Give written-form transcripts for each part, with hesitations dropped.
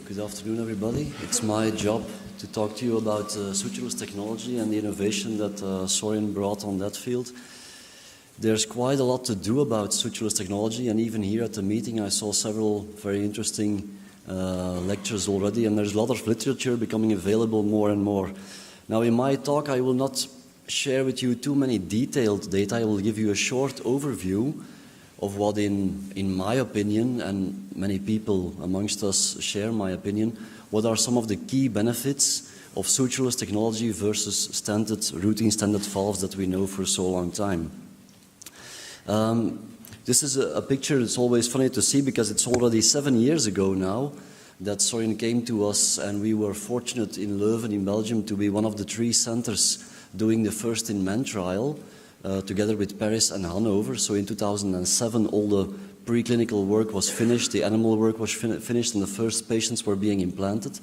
Good afternoon, everybody. It's my job to talk to you about sutureless technology and the innovation that Sorin brought on that field. There's quite a lot to do about sutureless technology, and even here at the meeting I saw several very interesting lectures already, and there's a lot of literature becoming available more and more. Now, in my talk I will not share with you too many detailed data. I will give you a short overview of what, in my opinion, and many people amongst us share my opinion, what are some of the key benefits of sutureless technology versus stented, routine stented valves that we know for so long time. This is a picture that's always funny to see because it's already 7 years ago now that Sorin came to us, and we were fortunate in Leuven in Belgium to be one of the 3 centers doing the first in men trial together with Paris and Hanover. So in 2007 all the preclinical work was finished, the animal work was finished, and the first patients were being implanted.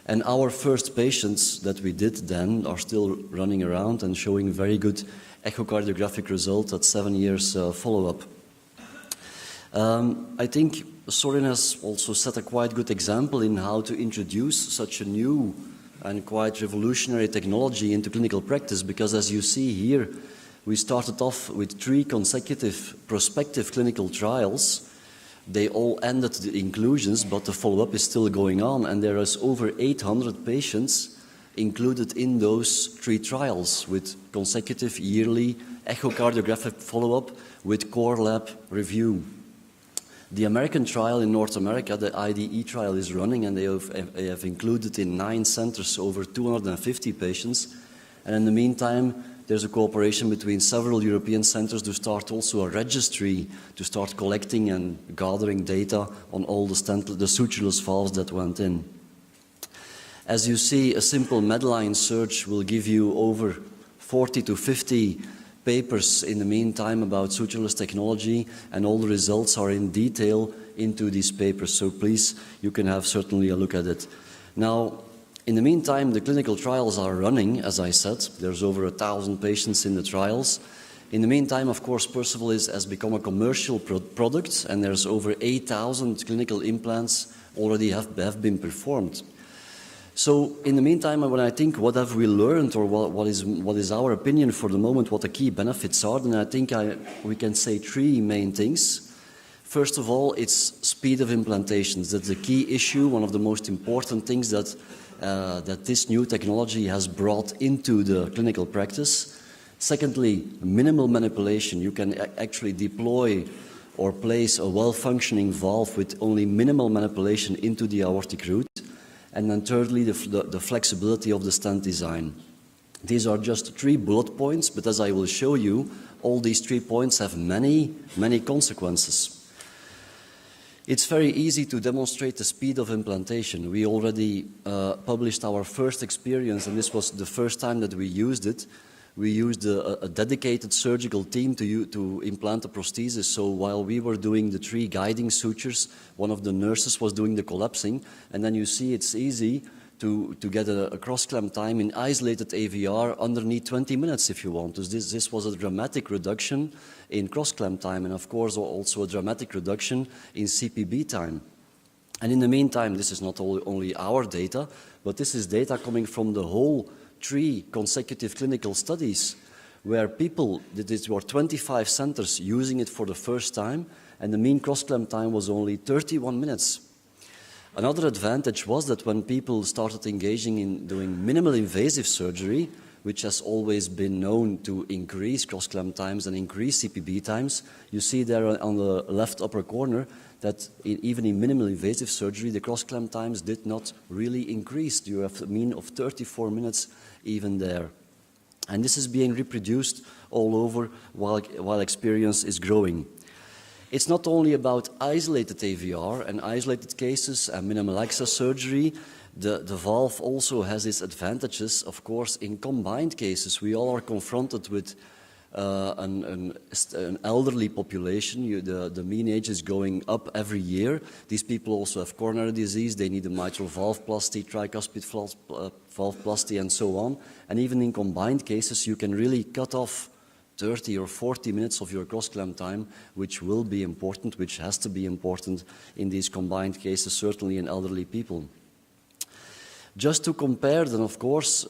And our first patients that we did then are still running around and showing very good echocardiographic results at 7 years follow-up. I think Sorin has also set a quite good example in how to introduce such a new and quite revolutionary technology into clinical practice, because as you see here, we started off with 3 consecutive prospective clinical trials. They all ended the inclusions, but the follow-up is still going on, and there is over 800 patients included in those 3 trials with consecutive yearly echocardiographic follow-up with core lab review. The American trial in North America, the IDE trial, is running, and they have included in 9 centers over 250 patients. And in the meantime, there's a cooperation between several European centers to start also a registry to start collecting and gathering data on all the sutureless valves that went in. As you see, a simple Medline search will give you over 40 to 50 papers in the meantime about sutureless technology, and all the results are in detail into these papers. So please, you can have certainly a look at it. Now, in the meantime, the clinical trials are running, as I said. There's over 1,000 patients in the trials. In the meantime, of course, Perceval has become a commercial product, and there's over 8,000 clinical implants already have been performed. So in the meantime, when I think what have we learned, or what is our opinion for the moment, what the key benefits are, then I think we can say 3 main things. First of all, it's speed of implantations. That's the key issue, one of the most important things that this new technology has brought into the clinical practice. Secondly, minimal manipulation. You can actually deploy or place a well-functioning valve with only minimal manipulation into the aortic root. And then thirdly, the flexibility of the stent design. These are just 3 bullet points, but as I will show you, all these 3 points have many, many consequences. It's very easy to demonstrate the speed of implantation. We already published our first experience, and this was the first time that we used it. We used a dedicated surgical team to implant the prosthesis. So while we were doing the 3 guiding sutures, one of the nurses was doing the collapsing. And then you see it's easy to get a cross-clamp time in isolated AVR underneath 20 minutes if you want. So this was a dramatic reduction in cross-clamp time, and of course also a dramatic reduction in CPB time. And in the meantime, this is not only our data, but this is data coming from the whole 3 consecutive clinical studies where there were 25 centers using it for the first time, and the mean cross-clamp time was only 31 minutes. Another advantage was that when people started engaging in doing minimal invasive surgery, which has always been known to increase cross-clamp times and increase CPB times, you see there on the left upper corner that even in minimal invasive surgery, the cross-clamp times did not really increase. You have a mean of 34 minutes even there. And this is being reproduced all over while experience is growing. It's not only about isolated AVR and isolated cases and minimal access surgery. The valve also has its advantages, of course, in combined cases. We all are confronted with an elderly population. The mean age is going up every year. These people also have coronary disease. They need a mitral valvoplasty, tricuspid valvoplasty, and so on. And even in combined cases, you can really cut off 30 or 40 minutes of your cross-clamp time, which will be important, which has to be important in these combined cases, certainly in elderly people. Just to compare, then of course,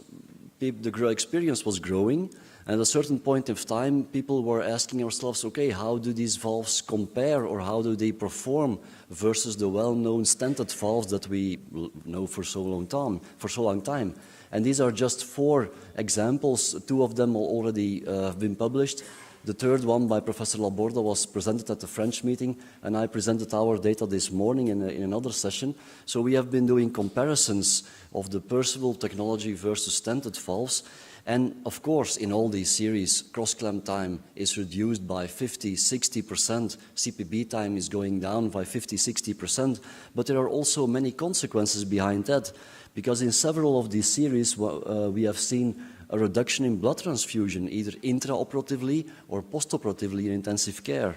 the experience was growing, and at a certain point of time, people were asking ourselves, okay, how do these valves compare, or how do they perform versus the well-known stented valves that we know for so long time. And these are just 4 examples. 2 of them already have been published. The third one by Professor Laborde was presented at the French meeting, and I presented our data this morning in another session. So we have been doing comparisons of the Perceval technology versus stented valves. And of course, in all these series, cross-clamp time is reduced by 50–60%. CPB time is going down by 50–60%. But there are also many consequences behind that, because in several of these series, we have seen a reduction in blood transfusion, either intraoperatively or postoperatively in intensive care.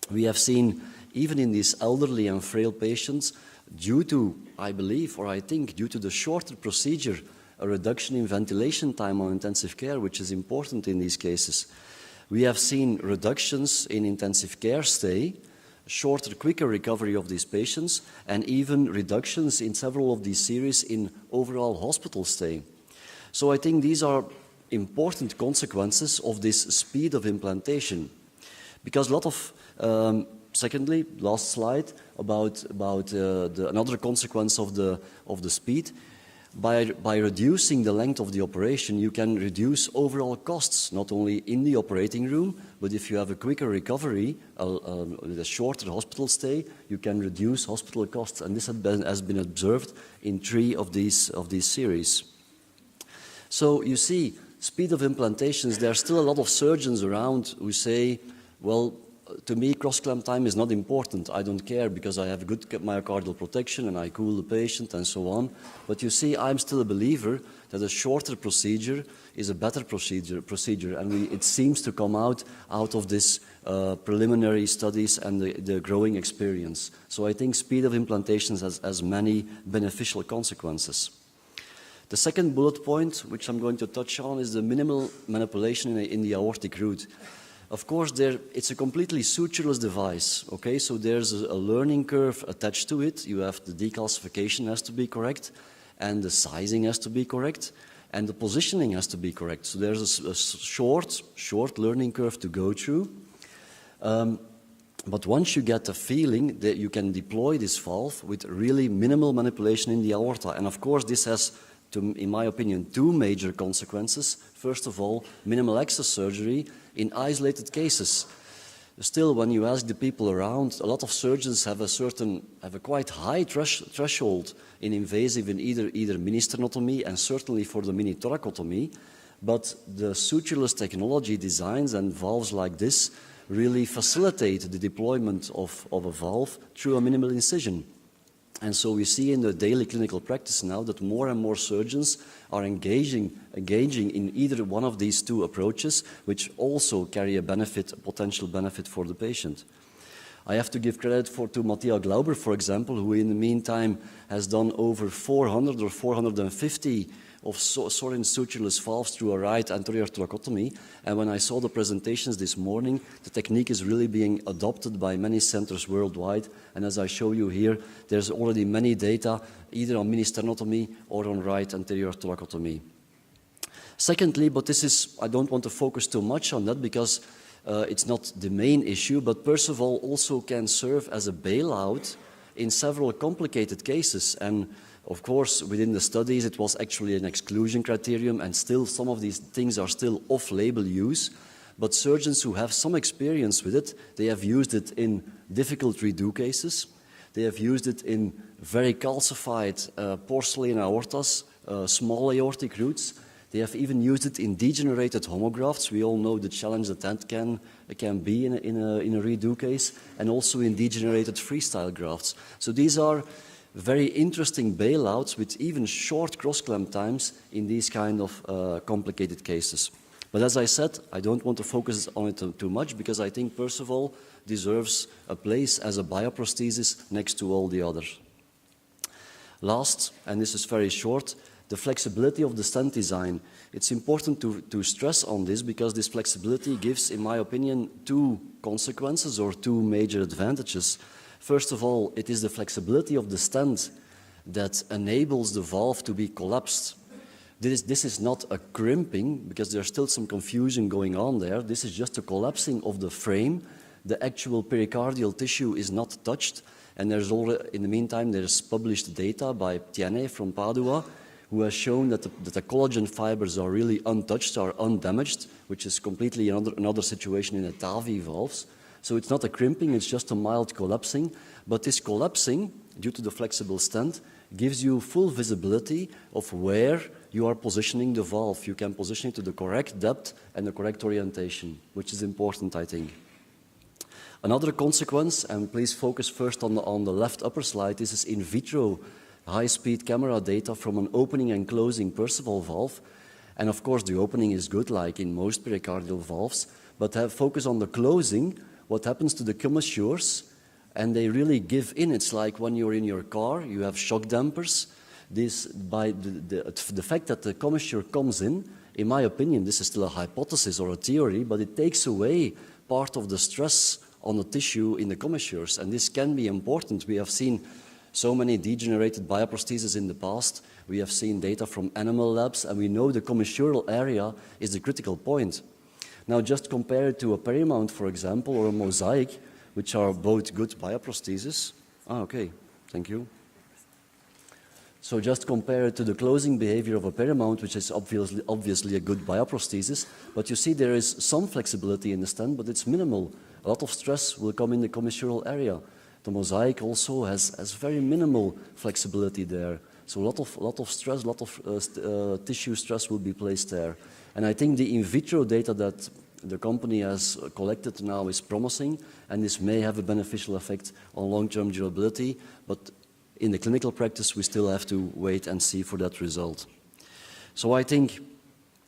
We have seen, even in these elderly and frail patients, due to, I believe, or I think, due to the shorter procedure, a reduction in ventilation time on intensive care, which is important in these cases. We have seen reductions in intensive care stay, shorter, quicker recovery of these patients, and even reductions in several of these series in overall hospital stay. So I think these are important consequences of this speed of implantation. Because a lot of, secondly, last slide, about another consequence of the speed. By reducing the length of the operation, you can reduce overall costs, not only in the operating room, but if you have a quicker recovery, with a shorter hospital stay, you can reduce hospital costs. And this has been observed in 3 of these series. So you see, speed of implantations, there are still a lot of surgeons around who say, well, to me, cross-clamp time is not important. I don't care because I have good myocardial protection and I cool the patient and so on. But you see, I'm still a believer that a shorter procedure is a better procedure. And it seems to come out of this preliminary studies and the growing experience. So I think speed of implantations has many beneficial consequences. The second bullet point, which I'm going to touch on, is the minimal manipulation in the aortic root. Of course, it's a completely sutureless device, okay? So there's a learning curve attached to it. You have the decalcification has to be correct, and the sizing has to be correct, and the positioning has to be correct. So there's a short learning curve to go through. But once you get a feeling that you can deploy this valve with really minimal manipulation in the aorta, and of course this has, in my opinion, 2 major consequences. First of all, minimal access surgery in isolated cases. Still, when you ask the people around, a lot of surgeons have a quite high threshold in invasive in either mini sternotomy and certainly for the mini thoracotomy. But the sutureless technology designs and valves like this really facilitate the deployment of a valve through a minimal incision. And so we see in the daily clinical practice now that more and more surgeons are engaging in either one of these 2 approaches, which also carry a potential benefit for the patient. I have to give credit to Matthias Glauber, for example, who in the meantime has done over 400 or 450 of Sorin sutureless valves through a right anterior thoracotomy. And when I saw the presentations this morning, the technique is really being adopted by many centers worldwide. And as I show you here, there's already many data either on mini sternotomy or on right anterior thoracotomy. Secondly, but I don't want to focus too much on that because it's not the main issue, but Perceval also can serve as a bailout in several complicated cases. And of course, within the studies, it was actually an exclusion criterion, and still some of these things are still off-label use. But surgeons who have some experience with it, they have used it in difficult redo cases. They have used it in very calcified porcelain aortas, small aortic roots. They have even used it in degenerated homografts. We all know the challenge that can be in a redo case, and also in degenerated freestyle grafts. So these are very interesting bailouts with even short cross-clamp times in these kind of complicated cases. But as I said, I don't want to focus on it too much because I think Perceval deserves a place as a bioprosthesis next to all the others. Last, and this is very short, the flexibility of the stent design. It's important to stress on this because this flexibility gives, in my opinion, two consequences or two major advantages. First of all, it is the flexibility of the stent that enables the valve to be collapsed. This is not a crimping, because there's still some confusion going on there. This is just a collapsing of the frame. The actual pericardial tissue is not touched, and there's already, in the meantime, there's published data by Tiene from Padua, who has shown that the collagen fibers are really untouched, are undamaged, which is completely another situation in the TAVI valves. So it's not a crimping, it's just a mild collapsing. But this collapsing, due to the flexible stent, gives you full visibility of where you are positioning the valve. You can position it to the correct depth and the correct orientation, which is important, I think. Another consequence, and please focus first on the left upper slide, this is in vitro high-speed camera data from an opening and closing Perceval valve. And of course, the opening is good, like in most pericardial valves, but focus on the closing, what happens to the commissures, and they really give in. It's like when you're in your car, you have shock dampers. This, by the fact that the commissure comes in my opinion, this is still a hypothesis or a theory, but it takes away part of the stress on the tissue in the commissures, and this can be important. We have seen so many degenerated bioprostheses in the past. We have seen data from animal labs, and we know the commissural area is the critical point. Now, just compare it to a perimount, for example, or a mosaic, which are both good bioprostheses. Okay, thank you. So just compare it to the closing behavior of a perimount, which is obviously a good bioprosthesis, but you see there is some flexibility in the stent, but it's minimal. A lot of stress will come in the commissural area. The mosaic also has very minimal flexibility there. So a lot of stress, a lot of tissue stress will be placed there. And I think the in vitro data that the company has collected now is promising, and this may have a beneficial effect on long-term durability, but in the clinical practice we still have to wait and see for that result. So I think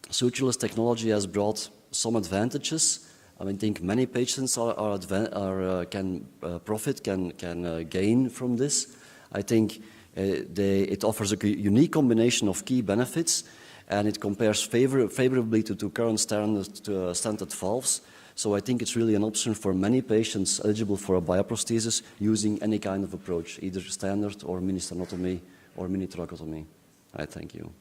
sutureless technology has brought some advantages. I think many patients can profit, can gain from this. I think it offers a unique combination of key benefits, and it compares favorably to current stented valves. So I think it's really an option for many patients eligible for a bioprosthesis using any kind of approach, either standard or mini sternotomy or mini thoracotomy. I thank you.